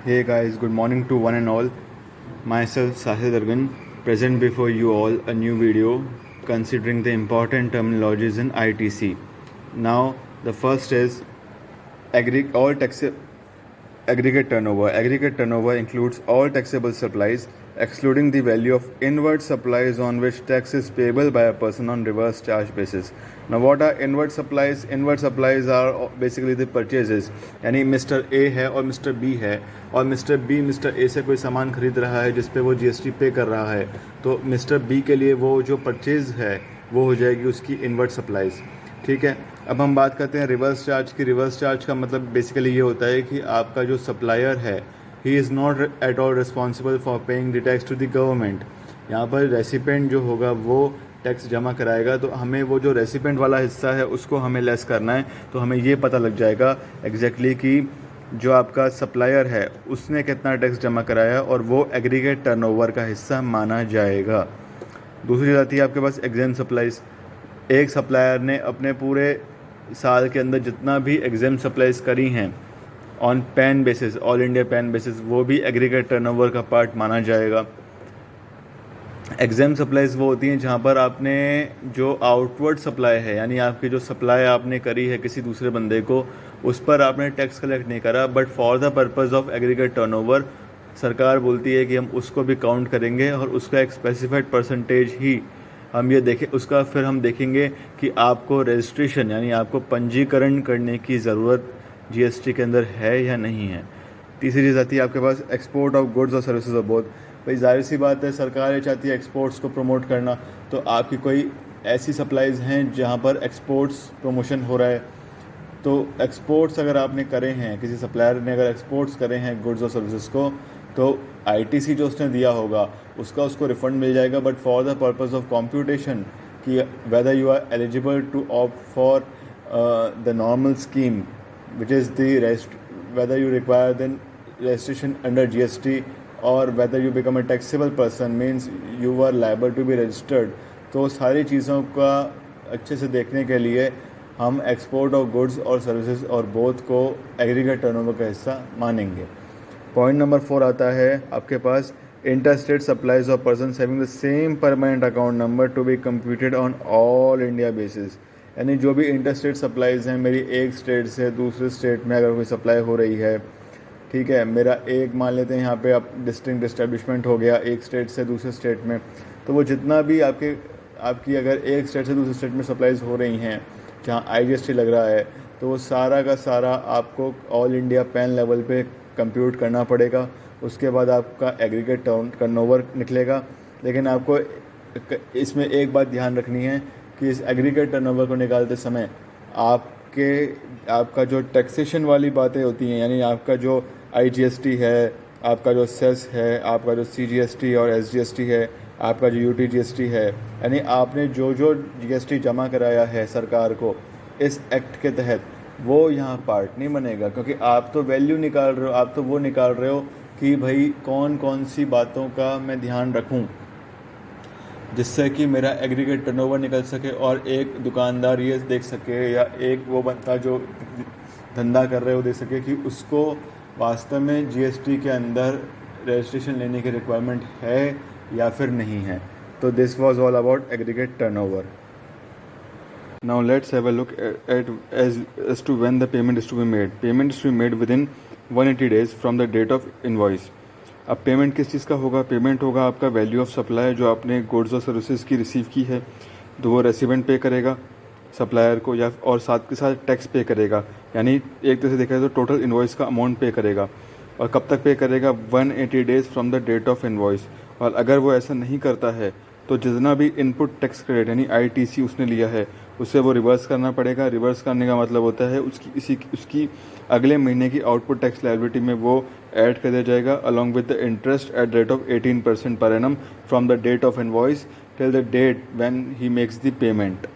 Hey guys, good morning to one and all. Myself Sahil Dargan, present before you all a new video considering the important terminologies in ITC. Now, the first is all aggregate turnover. Aggregate turnover includes all taxable supplies, excluding the value of inward supplies on which tax is payable by a person on reverse charge basis. Now, what are inward supplies? Inward supplies are basically the purchases. यानी mister A है और mister B है, और mister B mister A से कोई सामान खरीद रहा है जिस पे वो जीएसटी पे कर रहा है, तो मिस्टर बी के लिए वो जो परचेज है वो हो जाएगी उसकी इनवर्ड सप्लाईज. ठीक है. अब हम बात करते हैं रिवर्स चार्ज की. रिवर्स चार्ज का मतलब बेसिकली ये होता है कि आपका जो सप्लायर है he is not at all responsible for paying the tax to the government. यहाँ पर रेसिपेंट जो होगा वो टैक्स जमा कराएगा, तो हमें वो जो रेसिपेंट वाला हिस्सा है उसको हमें लेस करना है. तो हमें ये पता लग जाएगा एग्जैक्टली कि जो आपका सप्लायर है उसने कितना टैक्स जमा कराया और वो एग्रीगेट टर्नओवर का हिस्सा माना जाएगा. दूसरी आती है आपके पास एग्जाम सप्लाईज. एक सप्लायर ने अपने पूरे साल के अंदर जितना भी एग्जाम सप्लाईज करी हैं on pan basis, all India pan basis, वो भी एग्रीगेट टर्नओवर का पार्ट माना जाएगा. एग्जाम सप्लाईज वो होती हैं जहाँ पर आपने जो आउटवर्ड सप्लाई है, यानी आपकी जो सप्लाई आपने करी है किसी दूसरे बंदे को, उस पर आपने टैक्स कलेक्ट नहीं करा, but for the purpose of aggregate turnover सरकार बोलती है कि हम उसको भी काउंट करेंगे और उसका एक स्पेसिफाइड परसेंटेज ही हम ये देखें. उसका फिर हम देखेंगे कि आपको रजिस्ट्रेशन यानी आपको पंजीकरण करने की ज़रूरत जीएसटी के अंदर है या नहीं है. तीसरी चीज़ आती है आपके पास एक्सपोर्ट ऑफ गुड्स और सर्विसेज ऑफ बोथ. भाई जाहिर सी बात है, सरकार ये चाहती है एक्सपोर्ट्स को प्रमोट करना, तो आपकी कोई ऐसी सप्लाईज़ हैं जहाँ पर एक्सपोर्ट्स प्रमोशन हो रहा है, तो एक्सपोर्ट्स अगर आपने करे हैं, किसी सप्लायर ने अगर एक्सपोर्ट्स करे हैं गुड्स और सर्विसेज को, तो आईटीसी जो उसने दिया होगा उसका उसको रिफंड मिल जाएगा. But for the purpose of computation कि whether you are eligible to opt for the normal scheme which is the whether you require then registration under GST or whether you become a taxable person means you are liable to be registered. तो सारी चीज़ों का अच्छे से देखने के लिए हम एक्सपोर्ट ऑफ गुड्स और सर्विसेज और बोथ को एग्रीगेट टर्नओवर का हिस्सा मानेंगे. पॉइंट नंबर 4 आता है आपके पास interstate supplies of person having the same permanent account number to be computed on all India basis. यानी जो भी इंटर स्टेट सप्लाईज़ हैं, मेरी एक स्टेट से दूसरे स्टेट में अगर कोई सप्लाई हो रही है, ठीक है, मेरा एक मान लेते हैं यहाँ पे अब डिस्टिंक्ट इस्टेब्लिशमेंट हो गया एक स्टेट से दूसरे स्टेट में, तो वो जितना भी आपकी अगर एक स्टेट से दूसरे स्टेट में सप्लाईज़ हो रही हैं जहाँ IGST लग रहा है, तो वो सारा का सारा आपको ऑल इंडिया पैन लेवल पे कंप्यूट करना पड़ेगा. उसके बाद आपका एग्रीगेट टर्नओवर निकलेगा. लेकिन आपको इसमें एक बात ध्यान रखनी है कि इस एग्रीगेट टर्नओवर को निकालते समय आपका जो टैक्सेशन वाली बातें होती हैं, यानी आपका जो IGST है, आपका जो सेस है, आपका जो CGST और SGST है, आपका जो UTGST है, यानी आपने जो GST जमा कराया है सरकार को इस एक्ट के तहत, वो यहाँ पार्ट नहीं बनेगा. क्योंकि आप तो वैल्यू निकाल रहे हो, आप तो वो निकाल रहे हो कि भाई कौन कौन सी बातों का मैं ध्यान रखूँ जिससे कि मेरा एग्रीगेट टर्नओवर निकल सके और एक दुकानदार ये देख सके या एक वो बंदा जो धंधा कर रहे हो देख सके कि उसको वास्तव में जीएसटी के अंदर रजिस्ट्रेशन लेने की रिक्वायरमेंट है या फिर नहीं है. तो this was all about aggregate turnover. Now let's have a look at as to when the payment is to be made. Payment is to be made within 180 days from the date of invoice. अब payment किस चीज़ का होगा? Payment होगा आपका value of supply जो आपने goods और सर्विसेज की रिसीव की है, तो वो रेसिडेंट पे करेगा सप्लायर को, या और साथ के साथ टैक्स पे करेगा. यानी एक तरह से देखा जाए तो टोटल इनवॉइस का अमाउंट पे करेगा. और कब तक पे करेगा? 180 days from the date of invoice. और अगर वो ऐसा नहीं करता है तो जितना भी इनपुट टैक्स क्रेडिट यानी ITC उसने लिया है उससे वो रिवर्स करना पड़ेगा. रिवर्स करने का मतलब होता है उसकी अगले महीने की आउटपुट टैक्स लायबिलिटी में वो ऐड कर दिया जाएगा along with the interest at rate of 18% per annum from the date of invoice till the date when he makes the payment.